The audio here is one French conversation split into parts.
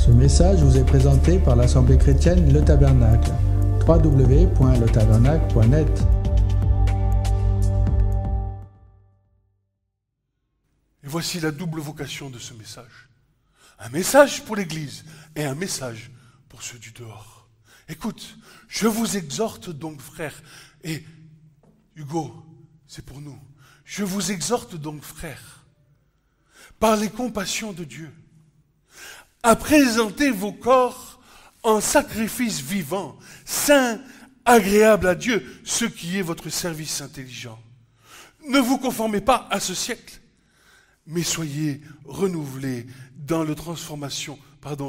Ce message vous est présenté par l'Assemblée chrétienne Le Tabernacle. www.letabernacle.net. Et voici la double vocation de ce message. Un message pour l'Église et un message pour ceux du dehors. Écoute, je vous exhorte donc, frères, et Hugo, c'est pour nous. Je vous exhorte donc, frères, par les compassions de Dieu, à présenter vos corps en sacrifice vivant, saint, agréable à Dieu, ce qui est votre service intelligent. Ne vous conformez pas à ce siècle, mais soyez renouvelés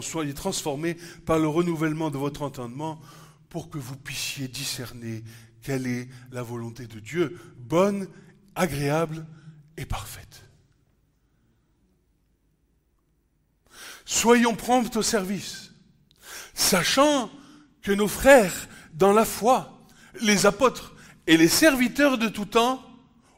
soyez transformés par le renouvellement de votre entendement pour que vous puissiez discerner quelle est la volonté de Dieu, bonne, agréable et parfaite. Soyons prompts au service, sachant que nos frères dans la foi, les apôtres et les serviteurs de tout temps,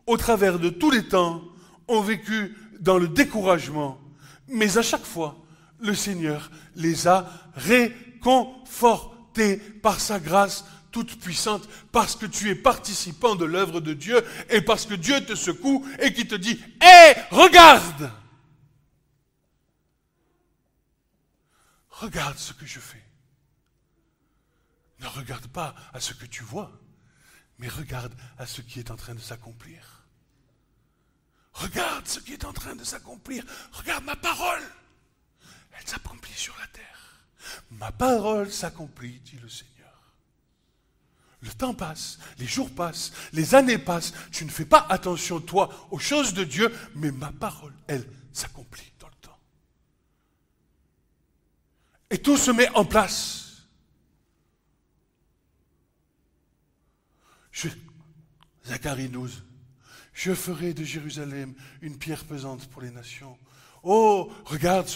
au travers de tous les temps, ont vécu dans le découragement. Mais à chaque fois, le Seigneur les a réconfortés par sa grâce toute puissante, parce que tu es participant de l'œuvre de Dieu et parce que Dieu te secoue et qui te dit « Hé, regarde ! Regarde ce que je fais. » Ne regarde pas à ce que tu vois, mais regarde à ce qui est en train de s'accomplir. Regarde ce qui est en train de s'accomplir. Regarde ma parole. Elle s'accomplit sur la terre. Ma parole s'accomplit, dit le Seigneur. Le temps passe, les jours passent, les années passent. Tu ne fais pas attention, toi, aux choses de Dieu, mais ma parole, elle, s'accomplit dans le temps. Et tout se met en place. Zacharie 12. Je ferai de Jérusalem une pierre pesante pour les nations. Oh, regarde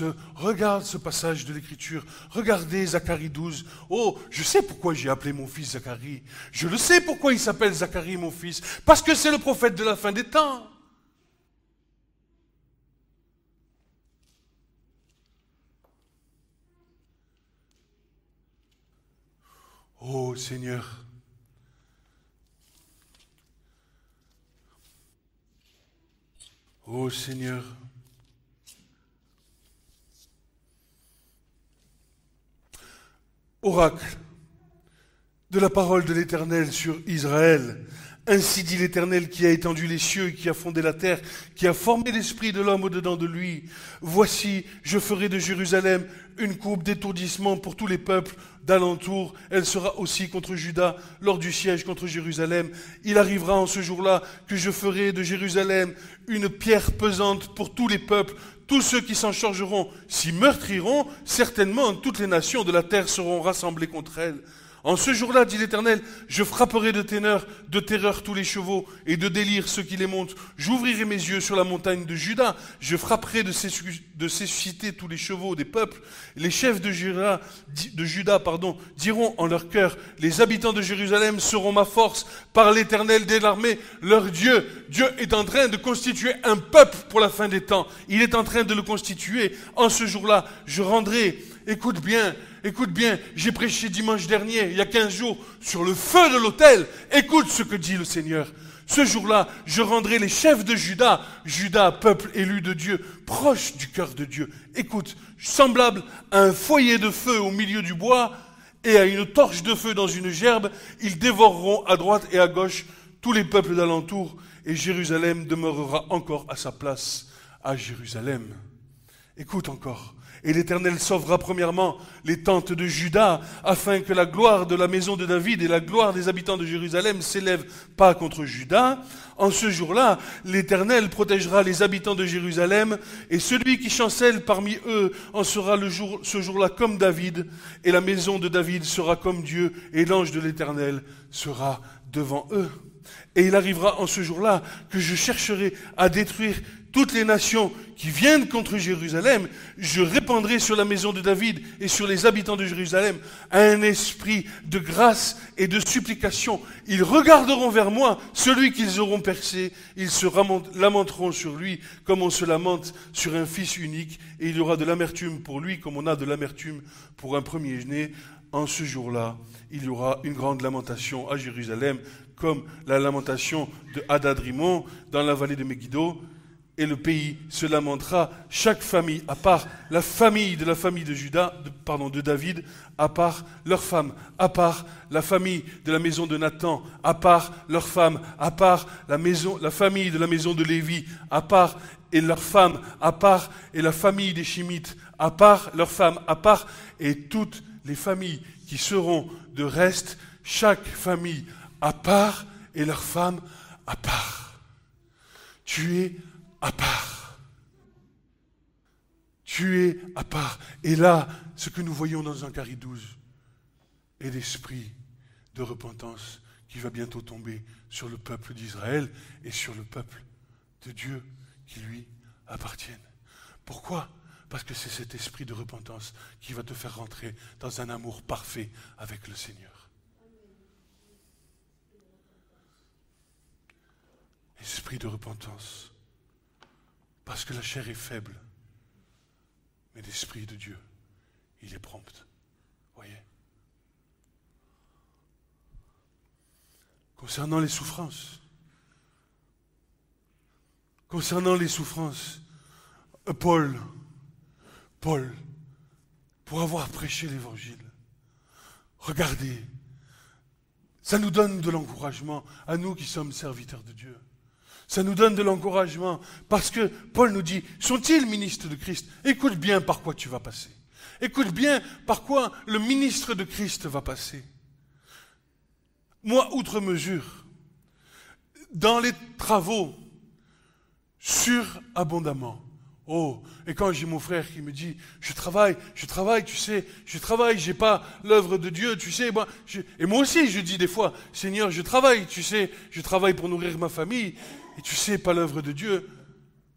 ce passage de l'Écriture. Regardez Zacharie 12. Oh, je sais pourquoi j'ai appelé mon fils Zacharie. Je le sais pourquoi il s'appelle Zacharie, mon fils. Parce que c'est le prophète de la fin des temps. Oh, Seigneur. Oh, Seigneur. Oracle de la parole de l'Éternel sur Israël. Ainsi dit l'Éternel qui a étendu les cieux et qui a fondé la terre, qui a formé l'esprit de l'homme au-dedans de lui. Voici, je ferai de Jérusalem une courbe d'étourdissement pour tous les peuples d'alentour. Elle sera aussi contre Juda lors du siège contre Jérusalem. Il arrivera en ce jour-là que je ferai de Jérusalem une pierre pesante pour tous les peuples. Tous ceux qui s'en chargeront s'y meurtriront. Certainement, toutes les nations de la terre seront rassemblées contre elle. En ce jour-là, dit l'Éternel, je frapperai de terreur tous les chevaux et de délire ceux qui les montent. J'ouvrirai mes yeux sur la montagne de Juda. Je frapperai de susciter tous les chevaux des peuples. Les chefs de Juda diront en leur cœur, les habitants de Jérusalem seront ma force par l'Éternel des armées, leur Dieu. Dieu est en train de constituer un peuple pour la fin des temps. Il est en train de le constituer. En ce jour-là, je rendrai, écoute bien, j'ai prêché dimanche dernier, il y a 15 jours, sur le feu de l'autel. Écoute ce que dit le Seigneur. Ce jour-là, je rendrai les chefs de Juda, peuple élu de Dieu, proche du cœur de Dieu. Écoute, semblable à un foyer de feu au milieu du bois et à une torche de feu dans une gerbe, ils dévoreront à droite et à gauche tous les peuples d'alentour, et Jérusalem demeurera encore à sa place à Jérusalem. Écoute encore. Et l'Éternel sauvera premièrement les tentes de Juda, afin que la gloire de la maison de David et la gloire des habitants de Jérusalem s'élèvent pas contre Juda. En ce jour-là, l'Éternel protégera les habitants de Jérusalem, et celui qui chancelle parmi eux en sera ce jour-là comme David, et la maison de David sera comme Dieu, et l'ange de l'Éternel sera devant eux. Et il arrivera en ce jour-là que je chercherai à détruire toutes les nations qui viennent contre Jérusalem, je répandrai sur la maison de David et sur les habitants de Jérusalem un esprit de grâce et de supplication. Ils regarderont vers moi, celui qu'ils auront percé, ils se lamenteront sur lui comme on se lamente sur un fils unique, et il y aura de l'amertume pour lui comme on a de l'amertume pour un premier-né. En ce jour-là, il y aura une grande lamentation à Jérusalem, comme la lamentation de Hadad-Rimon dans la vallée de Megiddo. Et le pays se lamentera, chaque famille à part, la famille de Juda, de David, à part leurs femmes, à part la famille de la maison de Nathan, à part leurs femmes, à part la famille de la maison de Lévi, à part et leurs femmes, à part et la famille des Shimites, à part leurs femmes, à part et toutes les familles qui seront de reste, chaque famille à part et leurs femmes à part. Tu es à part. Tu es à part. Et là, ce que nous voyons dans Zacharie 12 est l'esprit de repentance qui va bientôt tomber sur le peuple d'Israël et sur le peuple de Dieu qui lui appartiennent. Pourquoi ? Parce que c'est cet esprit de repentance qui va te faire rentrer dans un amour parfait avec le Seigneur. Esprit de repentance. Parce que la chair est faible, mais l'Esprit de Dieu, il est prompt. Voyez. Concernant les souffrances, Paul, pour avoir prêché l'Évangile, regardez, ça nous donne de l'encouragement à nous qui sommes serviteurs de Dieu. Ça nous donne de l'encouragement parce que Paul nous dit, sont-ils ministres de Christ ? Écoute bien par quoi tu vas passer. Écoute bien par quoi le ministre de Christ va passer. Moi, outre mesure, dans les travaux, surabondamment. Oh, et quand j'ai mon frère qui me dit, je travaille, tu sais, j'ai pas l'œuvre de Dieu, tu sais, et moi aussi je dis des fois, Seigneur, je travaille, tu sais, je travaille pour nourrir ma famille, et tu sais, pas l'œuvre de Dieu,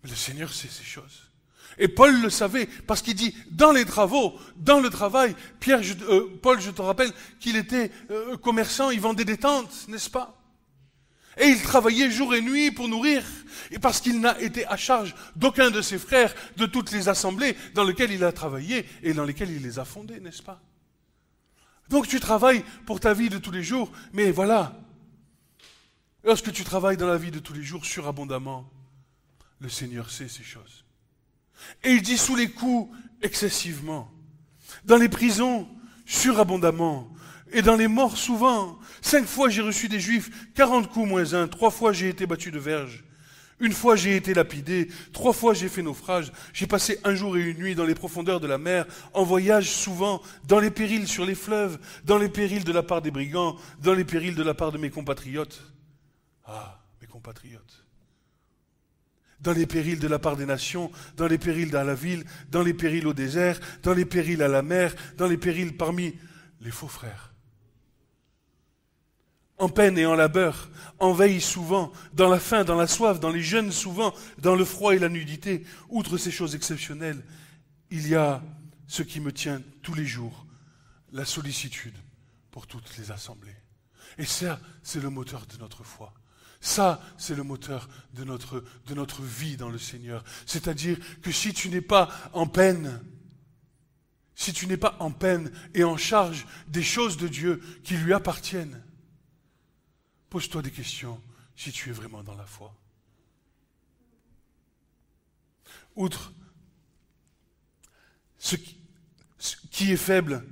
mais le Seigneur sait ces choses. Et Paul le savait, parce qu'il dit, dans les travaux, dans le travail, Paul, je te rappelle qu'il était commerçant, il vendait des tentes, n'est-ce pas ? Et il travaillait jour et nuit pour nourrir, et parce qu'il n'a été à charge d'aucun de ses frères, de toutes les assemblées dans lesquelles il a travaillé et dans lesquelles il les a fondées, n'est-ce pas ? Donc tu travailles pour ta vie de tous les jours, mais voilà, lorsque tu travailles dans la vie de tous les jours surabondamment, le Seigneur sait ces choses. Et il dit sous les coups excessivement, dans les prisons surabondamment, et dans les morts souvent. 5 fois j'ai reçu des Juifs, 40 coups moins 1, 3 fois j'ai été battu de verge. 1 fois j'ai été lapidé, 3 fois j'ai fait naufrage. J'ai passé 1 jour et 1 nuit dans les profondeurs de la mer, en voyage souvent, dans les périls sur les fleuves, dans les périls de la part des brigands, dans les périls de la part de mes compatriotes. Ah, mes compatriotes. Dans les périls de la part des nations, dans les périls dans la ville, dans les périls au désert, dans les périls à la mer, dans les périls parmi les faux frères. En peine et en labeur, en veille souvent, dans la faim, dans la soif, dans les jeûnes souvent, dans le froid et la nudité. Outre ces choses exceptionnelles, il y a ce qui me tient tous les jours, la sollicitude pour toutes les assemblées. Et ça, c'est le moteur de notre foi. Ça, c'est le moteur de notre vie dans le Seigneur. C'est-à-dire que si tu n'es pas en peine, et en charge des choses de Dieu qui lui appartiennent, pose-toi des questions si tu es vraiment dans la foi. Outre qui est faible,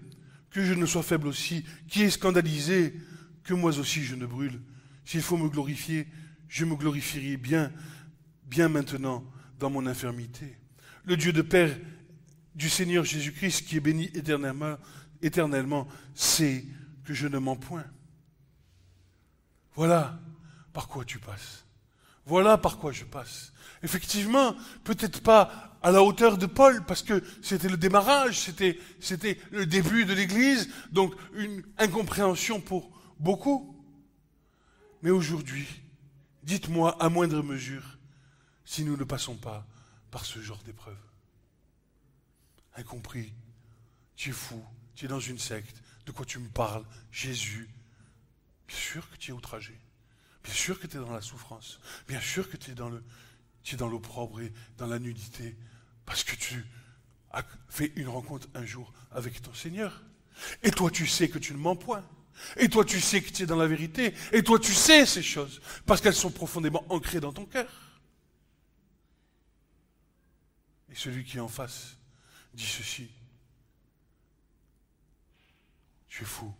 que je ne sois faible aussi, qui est scandalisé, que moi aussi je ne brûle. S'il faut me glorifier, je me glorifierai bien maintenant dans mon infirmité. Le Dieu de Père du Seigneur Jésus-Christ, qui est béni éternellement, sait que je ne mens point. Voilà par quoi tu passes. Voilà par quoi je passe. Effectivement, peut-être pas à la hauteur de Paul, parce que c'était le démarrage, c'était le début de l'Église, donc une incompréhension pour beaucoup. Mais aujourd'hui, dites-moi à moindre mesure, si nous ne passons pas par ce genre d'épreuve. Incompris, tu es fou, tu es dans une secte, de quoi tu me parles, Jésus? Bien sûr que tu es outragé, bien sûr que tu es dans la souffrance, bien sûr que tu es dans l'opprobre et dans la nudité, parce que tu as fait une rencontre un jour avec ton Seigneur. Et toi tu sais que tu ne mens point, et toi tu sais que tu es dans la vérité, et toi tu sais ces choses, parce qu'elles sont profondément ancrées dans ton cœur. Et celui qui est en face dit ceci: tu es fou,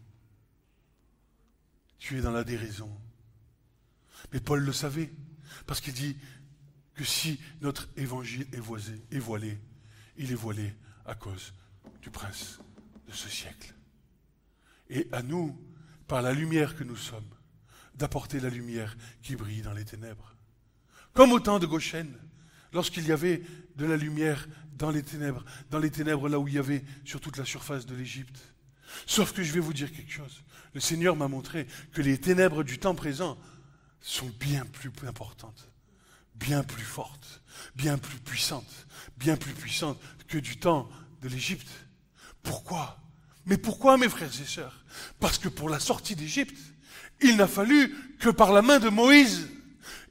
tu es dans la déraison. Mais Paul le savait, parce qu'il dit que si notre évangile est voilé, il est voilé à cause du prince de ce siècle. Et à nous, par la lumière que nous sommes, d'apporter la lumière qui brille dans les ténèbres. Comme au temps de Goshen, lorsqu'il y avait de la lumière dans les ténèbres là où il y avait sur toute la surface de l'Égypte. Sauf que je vais vous dire quelque chose. Le Seigneur m'a montré que les ténèbres du temps présent sont bien plus importantes, bien plus fortes, bien plus puissantes que du temps de l'Égypte. Pourquoi? Mais pourquoi, mes frères et sœurs? Parce que pour la sortie d'Égypte, il n'a fallu que par la main de Moïse.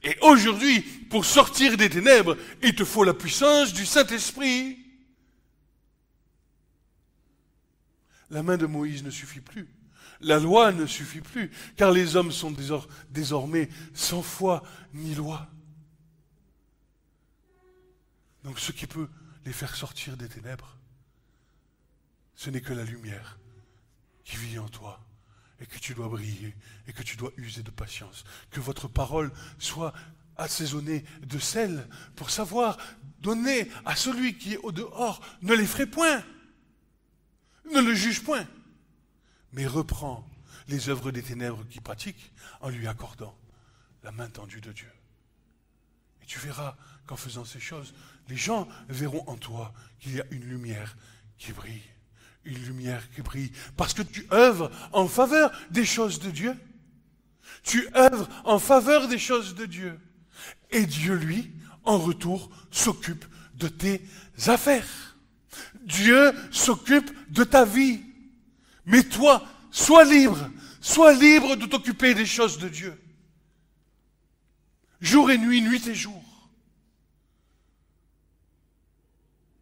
Et aujourd'hui, pour sortir des ténèbres, il te faut la puissance du Saint-Esprit. La main de Moïse ne suffit plus. La loi ne suffit plus, car les hommes sont désormais sans foi ni loi. Donc ce qui peut les faire sortir des ténèbres, ce n'est que la lumière qui vit en toi et que tu dois briller et que tu dois user de patience. Que votre parole soit assaisonnée de sel pour savoir donner à celui qui est au dehors. Ne l'effraie point, ne le juge point, mais reprends les œuvres des ténèbres qu'il pratique en lui accordant la main tendue de Dieu. Et tu verras qu'en faisant ces choses, les gens verront en toi qu'il y a une lumière qui brille. Une lumière qui brille. Parce que tu œuvres en faveur des choses de Dieu. Tu œuvres en faveur des choses de Dieu. Et Dieu, lui, en retour, s'occupe de tes affaires. Dieu s'occupe de ta vie. Mais toi, sois libre de t'occuper des choses de Dieu. Jour et nuit, nuit et jour.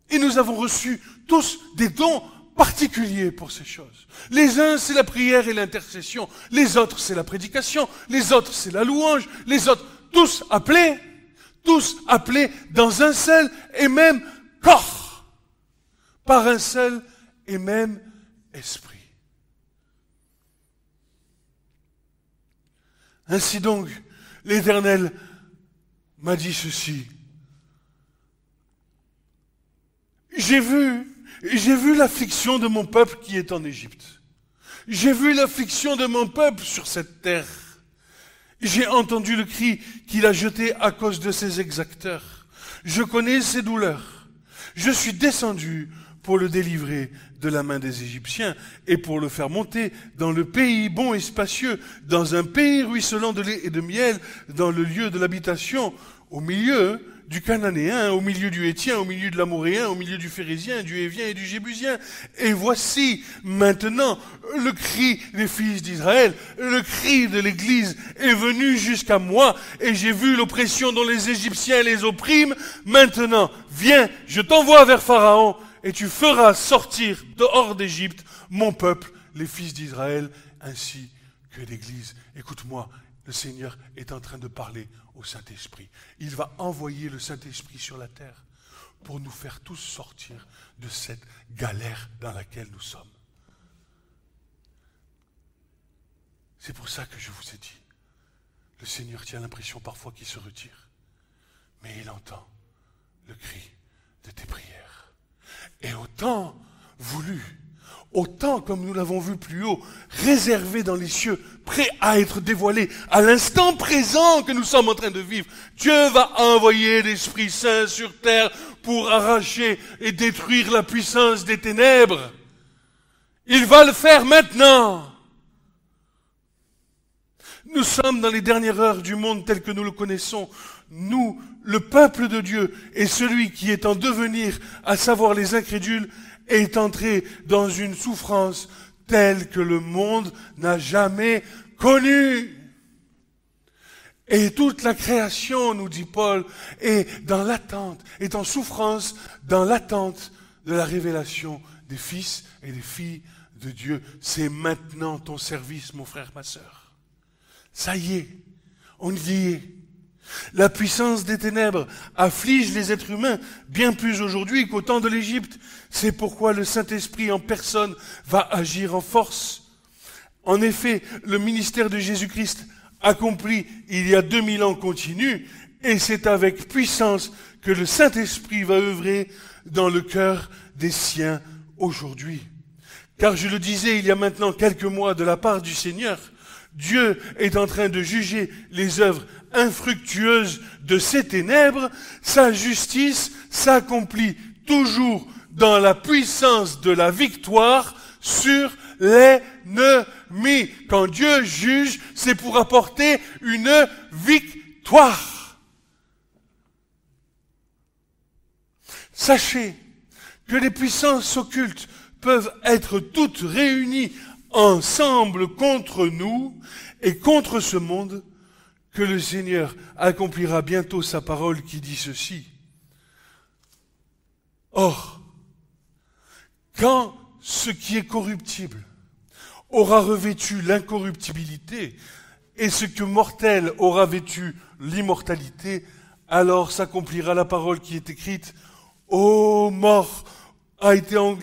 Et nous avons reçu tous des dons particuliers pour ces choses. Les uns, c'est la prière et l'intercession. Les autres, c'est la prédication. Les autres, c'est la louange. Les autres, tous appelés dans un seul et même corps, par un seul et même esprit. Ainsi donc, l'Éternel m'a dit ceci. J'ai vu l'affliction de mon peuple qui est en Égypte. J'ai vu l'affliction de mon peuple sur cette terre. J'ai entendu le cri qu'il a jeté à cause de ses exacteurs. Je connais ses douleurs. Je suis descendu pour le délivrer de la main des Égyptiens et pour le faire monter dans le pays bon et spacieux, dans un pays ruisselant de lait et de miel, dans le lieu de l'habitation, au milieu du Cananéen, au milieu du Héthien, au milieu de l'Amoréen, au milieu du Phérézien, du Hévien et du Jébusien. Et voici maintenant le cri des fils d'Israël, le cri de l'Église est venu jusqu'à moi et j'ai vu l'oppression dont les Égyptiens les oppriment. Maintenant, viens, je t'envoie vers Pharaon et tu feras sortir dehors d'Égypte mon peuple, les fils d'Israël, ainsi que l'Église. Écoute-moi, le Seigneur est en train de parler au Saint-Esprit. Il va envoyer le Saint-Esprit sur la terre pour nous faire tous sortir de cette galère dans laquelle nous sommes. C'est pour ça que je vous ai dit, le Seigneur tient l'impression parfois qu'il se retire, mais il entend le cri de tes prières. Et autant voulu, autant, comme nous l'avons vu plus haut, réservé dans les cieux, prêt à être dévoilé à l'instant présent que nous sommes en train de vivre. Dieu va envoyer l'Esprit Saint sur terre pour arracher et détruire la puissance des ténèbres. Il va le faire maintenant. Nous sommes dans les dernières heures du monde tel que nous le connaissons. Nous le peuple de Dieu et celui qui est en devenir, à savoir les incrédules, est entré dans une souffrance telle que le monde n'a jamais connue. Et toute la création, nous dit Paul, est dans l'attente, est en souffrance dans l'attente de la révélation des fils et des filles de Dieu. C'est maintenant ton service, mon frère, ma sœur. Ça y est, on y est. La puissance des ténèbres afflige les êtres humains bien plus aujourd'hui qu'au temps de l'Égypte. C'est pourquoi le Saint-Esprit en personne va agir en force. En effet, le ministère de Jésus-Christ accompli il y a 2000 ans continue, et c'est avec puissance que le Saint-Esprit va œuvrer dans le cœur des siens aujourd'hui. Car je le disais il y a maintenant quelques mois de la part du Seigneur, Dieu est en train de juger les œuvres infructueuses de ces ténèbres. Sa justice s'accomplit toujours dans la puissance de la victoire sur l'ennemi. Quand Dieu juge, c'est pour apporter une victoire. Sachez que les puissances occultes peuvent être toutes réunies ensemble contre nous et contre ce monde, que le Seigneur accomplira bientôt sa parole qui dit ceci. Or, quand ce qui est corruptible aura revêtu l'incorruptibilité et ce que mortel aura vêtu l'immortalité, alors s'accomplira la parole qui est écrite. Ô mort,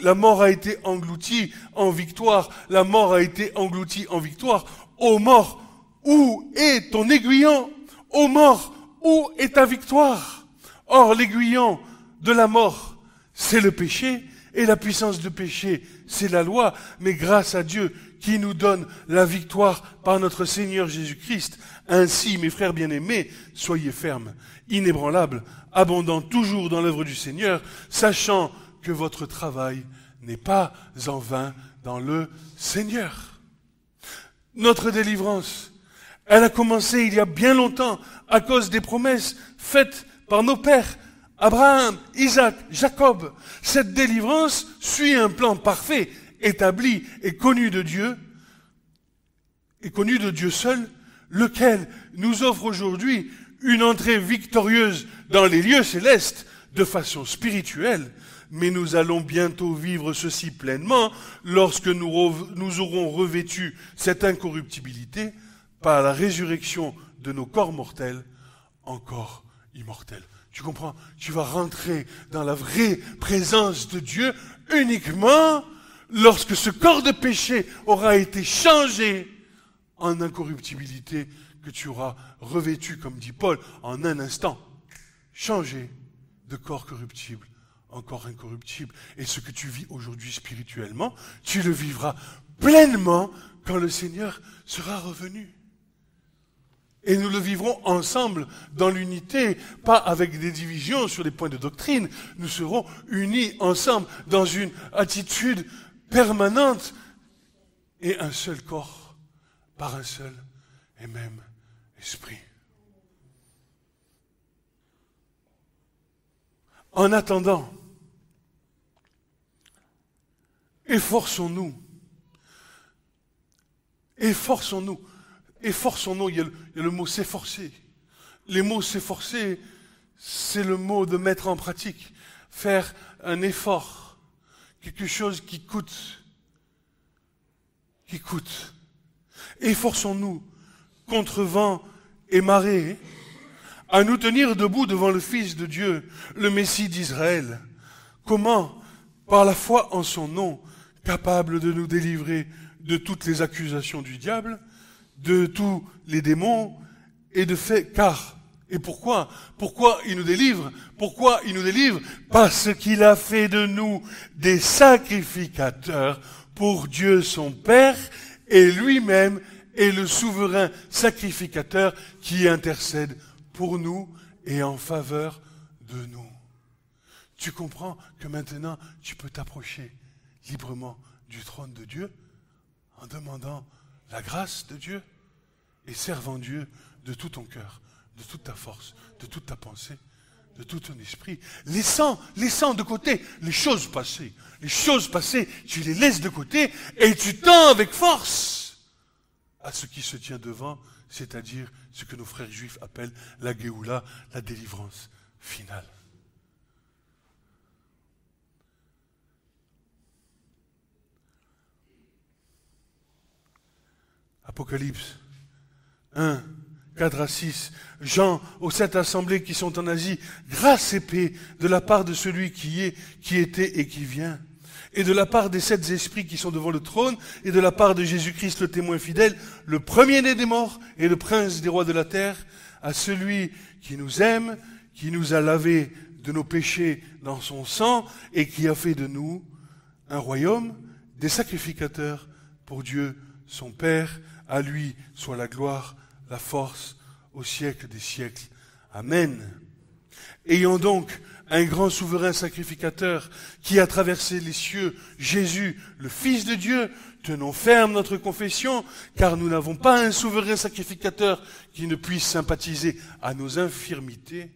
la mort a été engloutie en victoire, la mort a été engloutie en victoire. Ô mort, où est ton aiguillon? Ô mort, où est ta victoire? Or, l'aiguillon de la mort, c'est le péché, et la puissance du péché, c'est la loi. Mais grâce à Dieu qui nous donne la victoire par notre Seigneur Jésus-Christ. Ainsi, mes frères bien-aimés, soyez fermes, inébranlables, abondants toujours dans l'œuvre du Seigneur, sachant que votre travail n'est pas en vain dans le Seigneur. Notre délivrance, elle a commencé il y a bien longtemps à cause des promesses faites par nos pères, Abraham, Isaac, Jacob. Cette délivrance suit un plan parfait, établi et connu de Dieu seul, lequel nous offre aujourd'hui une entrée victorieuse dans les lieux célestes de façon spirituelle. Mais nous allons bientôt vivre ceci pleinement lorsque nous aurons revêtu cette incorruptibilité par la résurrection de nos corps mortels, encore immortels. Tu comprends? Tu vas rentrer dans la vraie présence de Dieu uniquement lorsque ce corps de péché aura été changé en incorruptibilité que tu auras revêtu, comme dit Paul, en un instant, changé de corps corruptible en corps incorruptible. Et ce que tu vis aujourd'hui spirituellement, tu le vivras pleinement quand le Seigneur sera revenu. Et nous le vivrons ensemble dans l'unité, pas avec des divisions sur les points de doctrine. Nous serons unis ensemble dans une attitude permanente et un seul corps par un seul et même esprit. En attendant, efforçons-nous, il y a le mot s'efforcer. Les mots s'efforcer, c'est le mot de mettre en pratique, faire un effort, quelque chose qui coûte. Efforçons-nous contre vent et marée, à nous tenir debout devant le Fils de Dieu, le Messie d'Israël. Comment? Par la foi en son nom, capable de nous délivrer de toutes les accusations du diable, de tous les démons, et de fait, et pourquoi? Pourquoi il nous délivre? Parce qu'il a fait de nous des sacrificateurs pour Dieu son Père, et lui-même est le souverain sacrificateur qui intercède pour nous et en faveur de nous. Tu comprends que maintenant, tu peux t'approcher librement du trône de Dieu en demandant la grâce de Dieu et servant Dieu de tout ton cœur, de toute ta force, de toute ta pensée de tout ton esprit, laissant de côté les choses passées. Les choses passées, tu les laisses de côté et tu tends avec force à ce qui se tient devant, c'est-à-dire ce que nos frères juifs appellent la Géoula, la délivrance finale. Apocalypse 1, 4 à 6. Jean, aux 7 assemblées qui sont en Asie, grâce et paix de la part de celui qui est, qui était et qui vient, et de la part des 7 esprits qui sont devant le trône, et de la part de Jésus-Christ le témoin fidèle, le premier-né des morts et le prince des rois de la terre, à celui qui nous aime, qui nous a lavés de nos péchés dans son sang, et qui a fait de nous un royaume, des sacrificateurs pour Dieu son Père. À lui soit la gloire, la force, au siècle des siècles. Amen. Ayant donc un grand souverain sacrificateur qui a traversé les cieux, Jésus, le Fils de Dieu, tenons ferme notre confession, car nous n'avons pas un souverain sacrificateur qui ne puisse sympathiser à nos infirmités,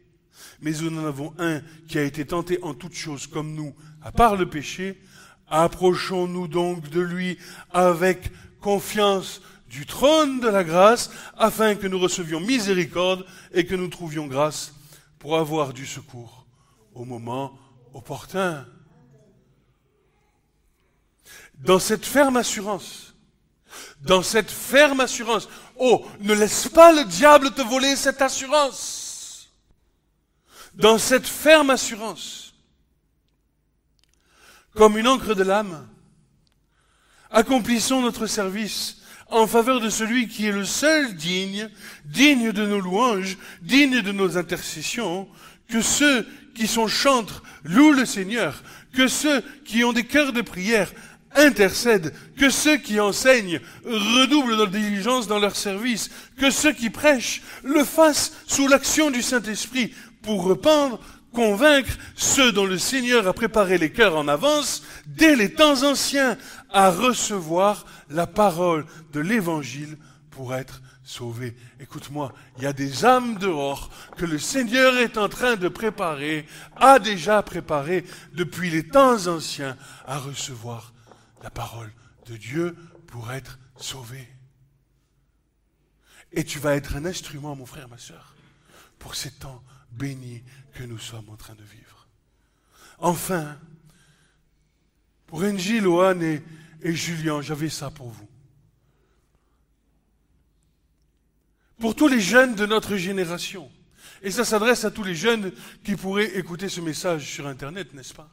mais nous en avons un qui a été tenté en toutes choses comme nous, à part le péché. Approchons-nous donc de lui avec confiance du trône de la grâce, afin que nous recevions miséricorde et que nous trouvions grâce pour avoir du secours au moment opportun. Dans cette ferme assurance, oh, ne laisse pas le diable te voler cette assurance. Dans cette ferme assurance, comme une encre de l'âme, accomplissons notre service en faveur de celui qui est le seul digne de nos louanges, digne de nos intercessions, que ceux qui sont chantres louent le Seigneur, que ceux qui ont des cœurs de prière intercèdent, que ceux qui enseignent redoublent de diligence dans leur service, que ceux qui prêchent le fassent sous l'action du Saint-Esprit pour répandre, convaincre ceux dont le Seigneur a préparé les cœurs en avance, dès les temps anciens, à recevoir la parole de l'Évangile pour être sauvés. Écoute-moi, il y a des âmes dehors que le Seigneur est en train de préparer, a déjà préparé depuis les temps anciens à recevoir la parole de Dieu pour être sauvés. Et tu vas être un instrument, mon frère, ma sœur, pour ces temps bénis que nous sommes en train de vivre. Enfin, pour Angie, Lohan et Julien, j'avais ça pour vous. Pour tous les jeunes de notre génération, et ça s'adresse à tous les jeunes qui pourraient écouter ce message sur Internet, n'est-ce pas?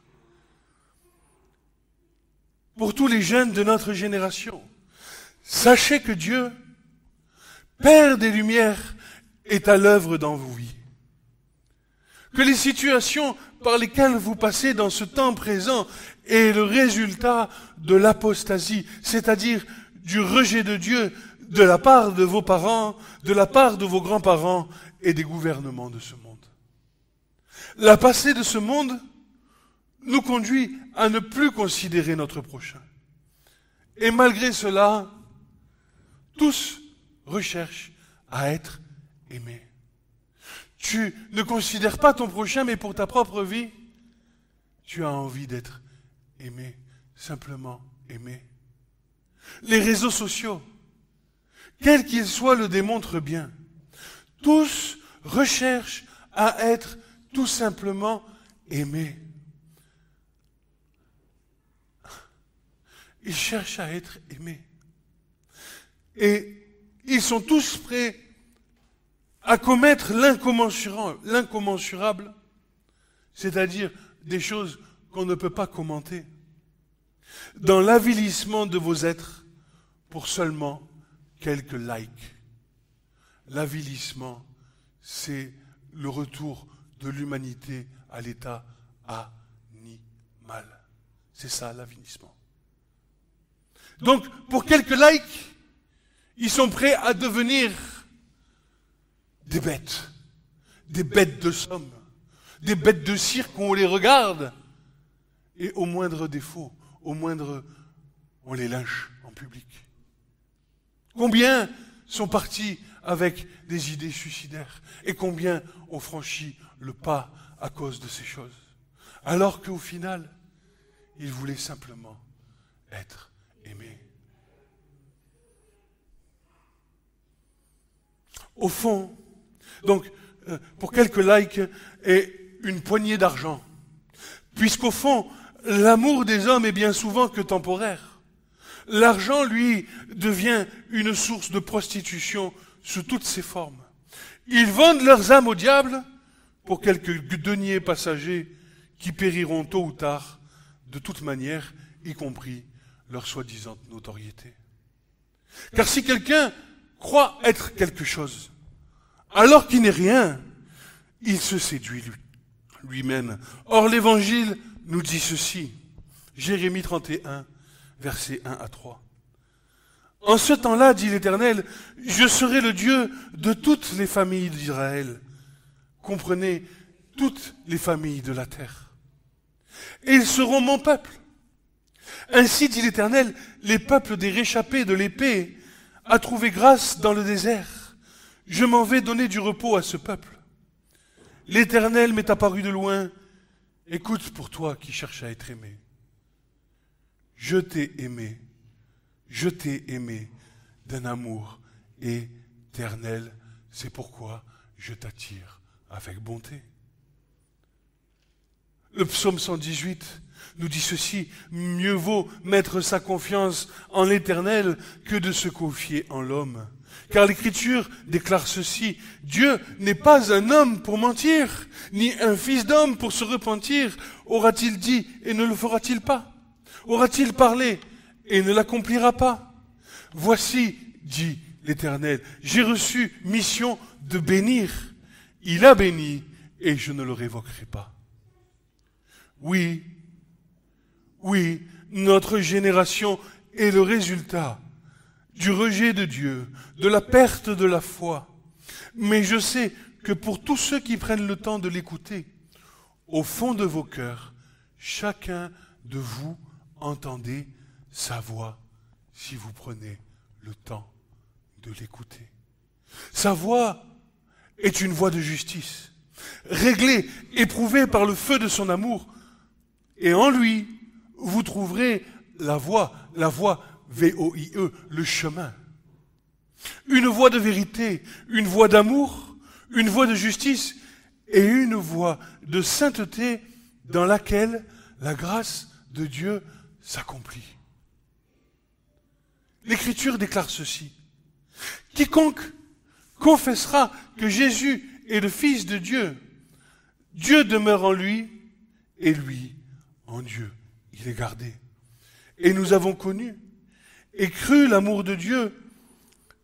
Pour tous les jeunes de notre génération, sachez que Dieu, Père des Lumières, est à l'œuvre dans vos vies. Que les situations par lesquelles vous passez dans ce temps présent est le résultat de l'apostasie, c'est-à-dire du rejet de Dieu de la part de vos parents, de la part de vos grands-parents et des gouvernements de ce monde. La passée de ce monde nous conduit à ne plus considérer notre prochain. Et malgré cela, tous recherchent à être aimés. Tu ne considères pas ton prochain, mais pour ta propre vie, tu as envie d'être aimé, simplement aimé. Les réseaux sociaux, quels qu'ils soient, le démontrent bien. Tous recherchent à être tout simplement aimés. Ils cherchent à être aimés. Et ils sont tous prêts à commettre l'incommensurable, c'est-à-dire des choses qu'on ne peut pas commenter, dans l'avilissement de vos êtres pour seulement quelques likes. L'avilissement, c'est le retour de l'humanité à l'état animal. C'est ça, l'avilissement. Donc, pour quelques likes, ils sont prêts à devenir des bêtes de somme, des bêtes de cirque où on les regarde, et au moindre défaut, on les lynche en public. Combien sont partis avec des idées suicidaires. Et combien ont franchi le pas à cause de ces choses. Alors qu'au final, ils voulaient simplement être aimés. Au fond, donc, pour quelques likes et une poignée d'argent, puisqu'au fond, l'amour des hommes est bien souvent que temporaire. L'argent, lui, devient une source de prostitution sous toutes ses formes. Ils vendent leurs âmes au diable pour quelques deniers passagers qui périront tôt ou tard, de toute manière, y compris leur soi-disant notoriété. Car si quelqu'un croit être quelque chose, alors qu'il n'est rien, il se séduit lui-même. Or, l'Évangile nous dit ceci, Jérémie 31, versets 1 à 3. En ce temps-là, dit l'Éternel, je serai le Dieu de toutes les familles d'Israël. Comprenez, toutes les familles de la terre. Et ils seront mon peuple. Ainsi, dit l'Éternel, les peuples des réchappés de l'épée a trouvé grâce dans le désert. Je m'en vais donner du repos à ce peuple. L'Éternel m'est apparu de loin. Écoute pour toi qui cherches à être aimé. Je t'ai aimé d'un amour éternel. C'est pourquoi je t'attire avec bonté. Le psaume 118 nous dit ceci, mieux vaut mettre sa confiance en l'Éternel que de se confier en l'homme. Car l'Écriture déclare ceci, Dieu n'est pas un homme pour mentir, ni un fils d'homme pour se repentir. Aura-t-il dit et ne le fera-t-il pas? Aura-t-il parlé et ne l'accomplira pas? Voici, dit l'Éternel, j'ai reçu mission de bénir. Il a béni et je ne le révoquerai pas. Oui, notre génération est le résultat du rejet de Dieu, de la perte de la foi. Mais je sais que pour tous ceux qui prennent le temps de l'écouter, au fond de vos cœurs, chacun de vous entendez sa voix si vous prenez le temps de l'écouter. Sa voix est une voix de justice, réglée, éprouvée par le feu de son amour. Et en lui, vous trouverez la voie, V-O-I-E, le chemin. Une voie de vérité, une voie d'amour, une voie de justice et une voie de sainteté dans laquelle la grâce de Dieu s'accomplit. L'Écriture déclare ceci. Quiconque confessera que Jésus est le Fils de Dieu, Dieu demeure en lui et lui en Dieu. Il est gardé. Et nous avons connu et cru l'amour de Dieu,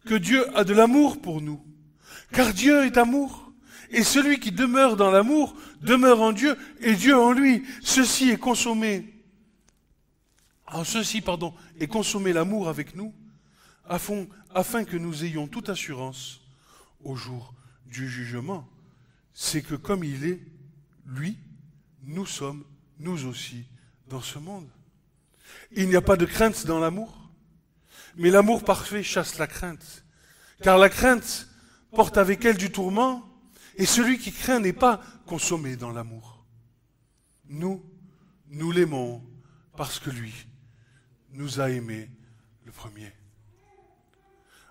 que Dieu a de l'amour pour nous. Car Dieu est amour. Et celui qui demeure dans l'amour demeure en Dieu et Dieu en lui. Ceci est consommé l'amour avec nous, afin que nous ayons toute assurance au jour du jugement. C'est que comme il est, lui, nous sommes, nous aussi, dans ce monde. Il n'y a pas de crainte dans l'amour, mais l'amour parfait chasse la crainte. Car la crainte porte avec elle du tourment, et celui qui craint n'est pas consommé dans l'amour. Nous l'aimons parce que lui nous a aimés le premier.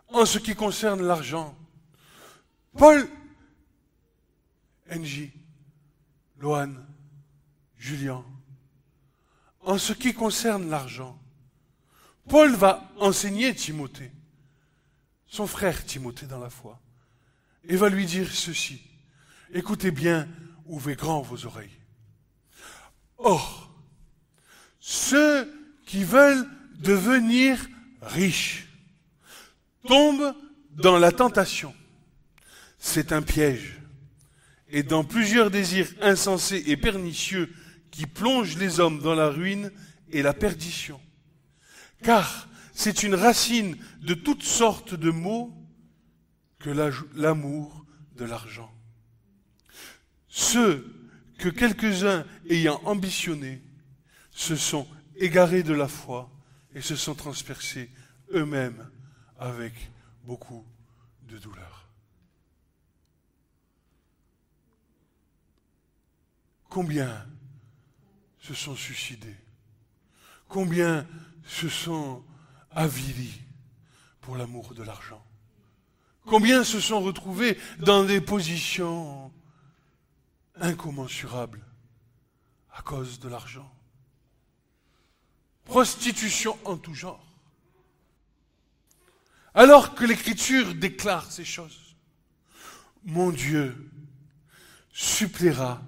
En ce qui concerne l'argent, Paul, NJ, Loane, Julien, en ce qui concerne l'argent, Paul va enseigner Timothée, son frère Timothée dans la foi, et va lui dire ceci. Écoutez bien, ouvrez grand vos oreilles. Or, ceux qui veulent devenir riches tombent dans la tentation. C'est un piège. Et dans plusieurs désirs insensés et pernicieux qui plongent les hommes dans la ruine et la perdition. Car c'est une racine de toutes sortes de maux que l'amour de l'argent. Ceux que quelques-uns ayant ambitionnés se sont égarés de la foi et se sont transpercés eux-mêmes avec beaucoup de douleur. Combien se sont suicidés? Combien se sont avilis pour l'amour de l'argent? Combien se sont retrouvés dans des positions incommensurables à cause de l'argent? Prostitution en tout genre. Alors que l'Écriture déclare ces choses, mon Dieu suppléera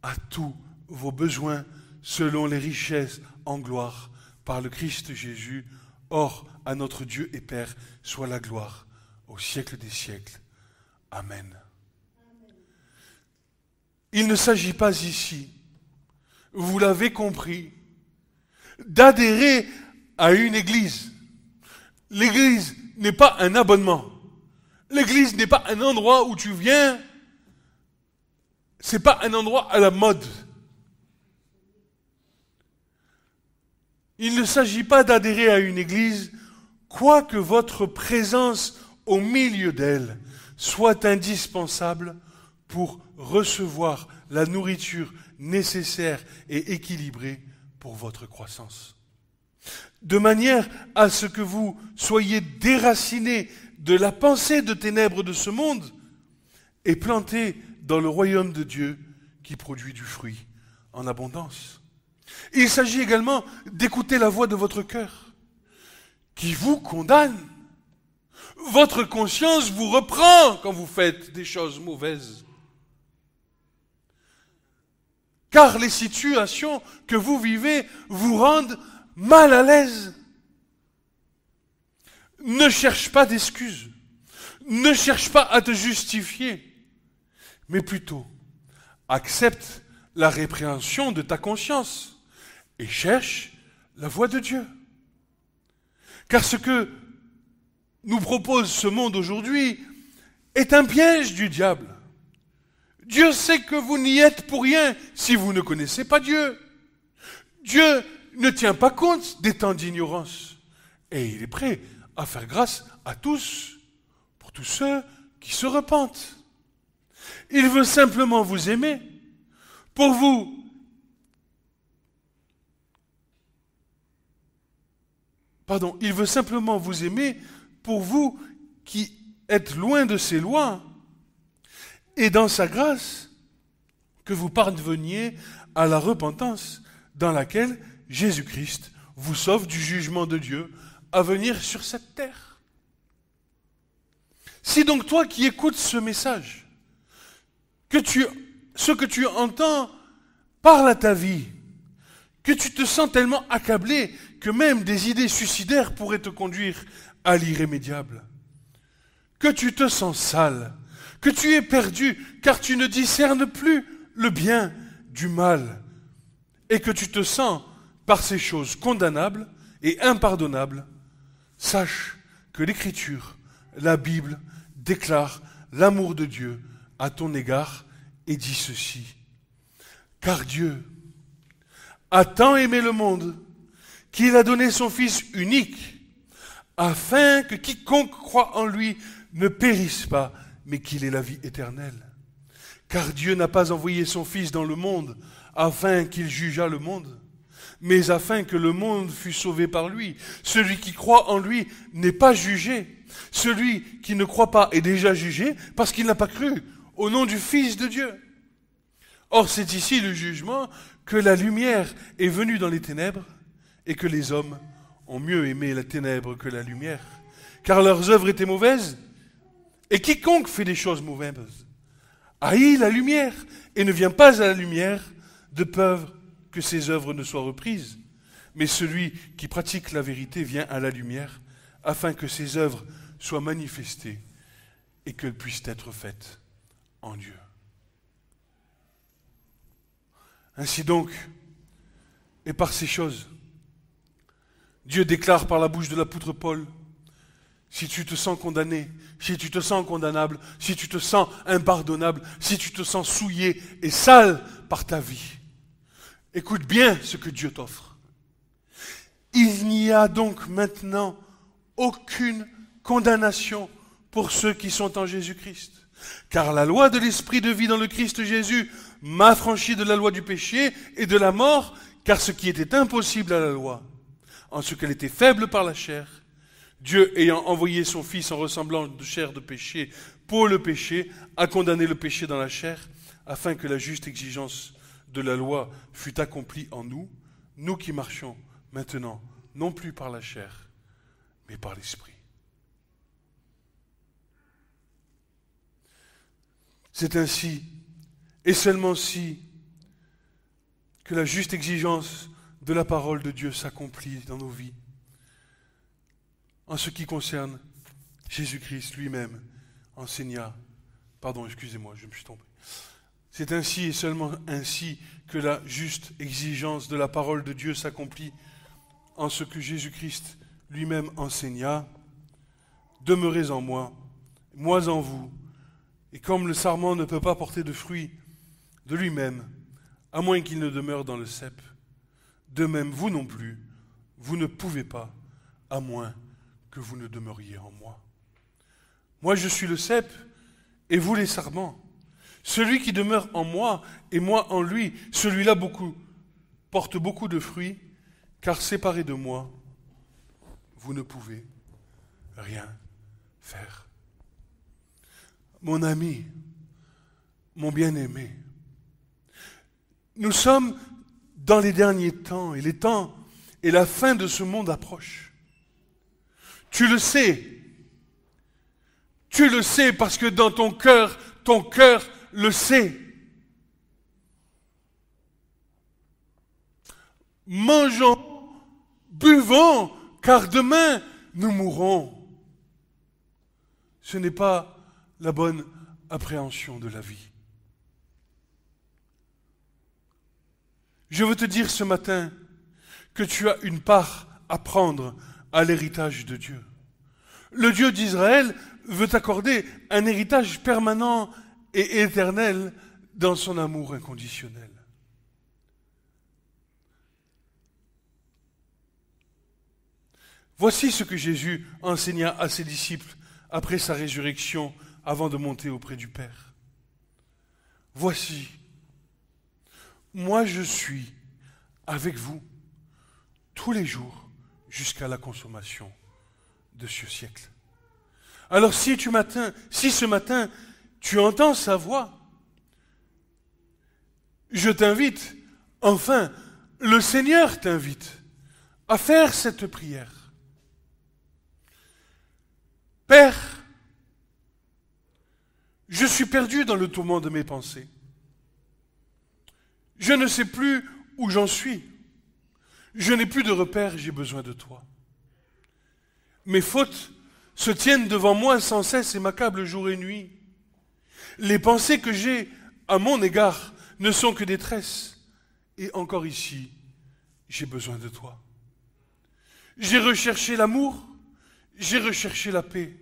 à tous vos besoins selon les richesses en gloire par le Christ Jésus. Or, à notre Dieu et Père soit la gloire au siècle des siècles. Amen. Il ne s'agit pas ici, vous l'avez compris, d'adhérer à une église. L'église n'est pas un abonnement. L'église n'est pas un endroit où tu viens. C'est pas un endroit à la mode. Il ne s'agit pas d'adhérer à une église, quoique votre présence au milieu d'elle soit indispensable pour recevoir la nourriture nécessaire et équilibrée pour votre croissance. De manière à ce que vous soyez déracinés de la pensée de ténèbres de ce monde et plantés dans le royaume de Dieu qui produit du fruit en abondance. Il s'agit également d'écouter la voix de votre cœur qui vous condamne. Votre conscience vous reprend quand vous faites des choses mauvaises. Car les situations que vous vivez vous rendent mal à l'aise. Ne cherche pas d'excuses. Ne cherche pas à te justifier. Mais plutôt, accepte la répréhension de ta conscience et cherche la voie de Dieu. Car ce que nous propose ce monde aujourd'hui est un piège du diable. Dieu sait que vous n'y êtes pour rien si vous ne connaissez pas Dieu. Dieu ne tient pas compte des temps d'ignorance. Et il est prêt à faire grâce à tous, pour tous ceux qui se repentent. Il veut simplement vous aimer, pour vous il veut simplement vous aimer pour vous qui êtes loin de ses lois, et dans sa grâce, que vous parveniez à la repentance dans laquelle Jésus-Christ vous sauve du jugement de Dieu à venir sur cette terre. Si donc toi qui écoutes ce message, ce que tu entends parle à ta vie, que tu te sens tellement accablé que même des idées suicidaires pourraient te conduire à l'irrémédiable, que tu te sens sale, que tu es perdu car tu ne discernes plus le bien du mal et que tu te sens par ces choses condamnables et impardonnables, sache que l'Écriture, la Bible, déclare l'amour de Dieu à ton égard et dit ceci. Car Dieu a tant aimé le monde qu'il a donné son Fils unique, afin que quiconque croit en lui ne périsse pas, mais qu'il ait la vie éternelle. Car Dieu n'a pas envoyé son Fils dans le monde, afin qu'il jugeât le monde, mais afin que le monde fût sauvé par lui. Celui qui croit en lui n'est pas jugé. Celui qui ne croit pas est déjà jugé, parce qu'il n'a pas cru au nom du Fils de Dieu. Or, c'est ici le jugement, que la lumière est venue dans les ténèbres, et que les hommes ont mieux aimé la ténèbre que la lumière, car leurs œuvres étaient mauvaises, et quiconque fait des choses mauvaises haït la lumière, et ne vient pas à la lumière, de peur que ses œuvres ne soient reprises. Mais celui qui pratique la vérité vient à la lumière, afin que ses œuvres soient manifestées, et qu'elles puissent être faites en Dieu. Ainsi donc, et par ces choses, Dieu déclare par la bouche de l'apôtre Paul, si tu te sens condamné, si tu te sens condamnable, si tu te sens impardonnable, si tu te sens souillé et sale par ta vie, écoute bien ce que Dieu t'offre. Il n'y a donc maintenant aucune condamnation pour ceux qui sont en Jésus-Christ. Car la loi de l'esprit de vie dans le Christ Jésus m'a affranchi de la loi du péché et de la mort, car ce qui était impossible à la loi, en ce qu'elle était faible par la chair, Dieu ayant envoyé son Fils en ressemblant de chair de péché pour le péché, a condamné le péché dans la chair, afin que la juste exigence de la loi fût accomplie en nous, nous qui marchons maintenant, non plus par la chair, mais par l'esprit. C'est ainsi, et seulement si, que la juste exigence de la parole de Dieu s'accomplit dans nos vies. En ce qui concerne Jésus-Christ lui-même enseigna, je me suis trompé. C'est ainsi et seulement ainsi que la juste exigence de la parole de Dieu s'accomplit en ce que Jésus-Christ lui-même enseigna. Demeurez en moi, moi en vous. Et comme le sarment ne peut pas porter de fruits de lui-même, à moins qu'il ne demeure dans le cep, de même vous non plus, vous ne pouvez pas, à moins que vous ne demeuriez en moi. Moi je suis le cep, et vous les sarments. Celui qui demeure en moi, et moi en lui, celui-là porte beaucoup de fruits, car séparé de moi, vous ne pouvez rien faire. Mon ami, mon bien-aimé, nous sommes dans les derniers temps, et la fin de ce monde approche. Tu le sais parce que dans ton cœur le sait. Mangeons, buvons, car demain nous mourrons. Ce n'est pas la bonne appréhension de la vie. Je veux te dire ce matin que tu as une part à prendre à l'héritage de Dieu. Le Dieu d'Israël veut t'accorder un héritage permanent et éternel dans son amour inconditionnel. Voici ce que Jésus enseigna à ses disciples après sa résurrection, avant de monter auprès du Père. Voici, moi je suis avec vous tous les jours jusqu'à la consommation de ce siècle. Alors si ce matin, tu entends sa voix, je t'invite, enfin, le Seigneur t'invite à faire cette prière. Père, je suis perdu dans le tourment de mes pensées. Je ne sais plus où j'en suis. Je n'ai plus de repères, j'ai besoin de toi. Mes fautes se tiennent devant moi sans cesse et m'accablent jour et nuit. Les pensées que j'ai à mon égard ne sont que détresse. Et encore ici, j'ai besoin de toi. J'ai recherché l'amour, j'ai recherché la paix,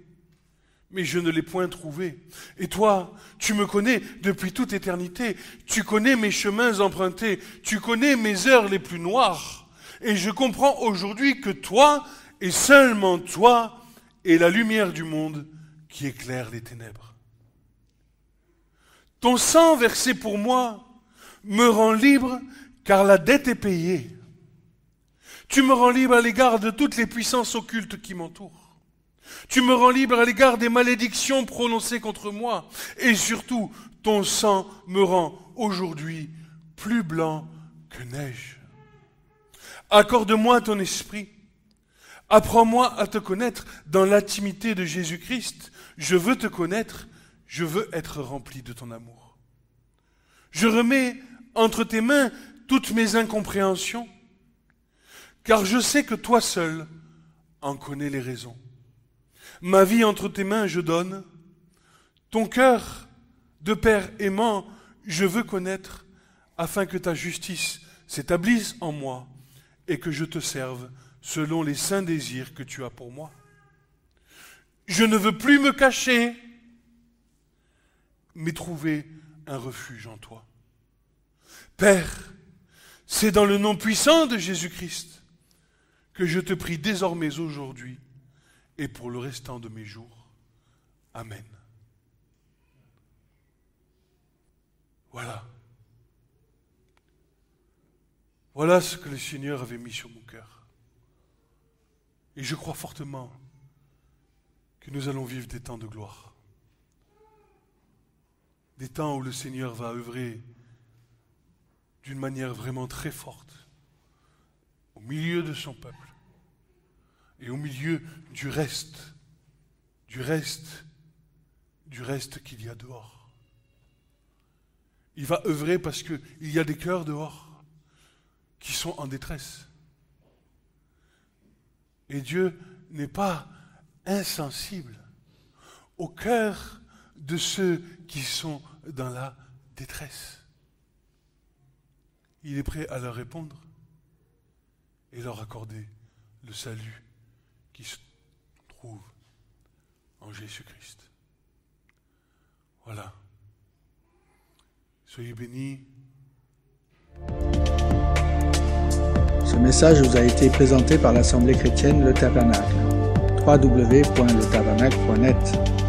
mais je ne l'ai point trouvé. Et toi, tu me connais depuis toute éternité. Tu connais mes chemins empruntés. Tu connais mes heures les plus noires. Et je comprends aujourd'hui que toi, et seulement toi, est la lumière du monde qui éclaire les ténèbres. Ton sang versé pour moi me rend libre, car la dette est payée. Tu me rends libre à l'égard de toutes les puissances occultes qui m'entourent. Tu me rends libre à l'égard des malédictions prononcées contre moi. Et surtout, ton sang me rend aujourd'hui plus blanc que neige. Accorde-moi ton esprit. Apprends-moi à te connaître dans l'intimité de Jésus-Christ. Je veux te connaître, je veux être rempli de ton amour. Je remets entre tes mains toutes mes incompréhensions, car je sais que toi seul en connais les raisons. Ma vie entre tes mains je donne, ton cœur de Père aimant je veux connaître, afin que ta justice s'établisse en moi et que je te serve selon les saints désirs que tu as pour moi. Je ne veux plus me cacher, mais trouver un refuge en toi. Père, c'est dans le nom puissant de Jésus-Christ que je te prie désormais aujourd'hui et pour le restant de mes jours. Amen. Voilà. Voilà ce que le Seigneur avait mis sur mon cœur. Et je crois fortement que nous allons vivre des temps de gloire. Des temps où le Seigneur va œuvrer d'une manière vraiment très forte au milieu de son peuple et au milieu du reste qu'il y a dehors. Il va œuvrer parce qu'il y a des cœurs dehors qui sont en détresse. Et Dieu n'est pas insensible au cœur de ceux qui sont dans la détresse. Il est prêt à leur répondre et leur accorder le salut qui se trouve en Jésus-Christ. Voilà. Soyez bénis. Ce message vous a été présenté par l'Assemblée chrétienne Le Tabernacle. www.letabernacle.net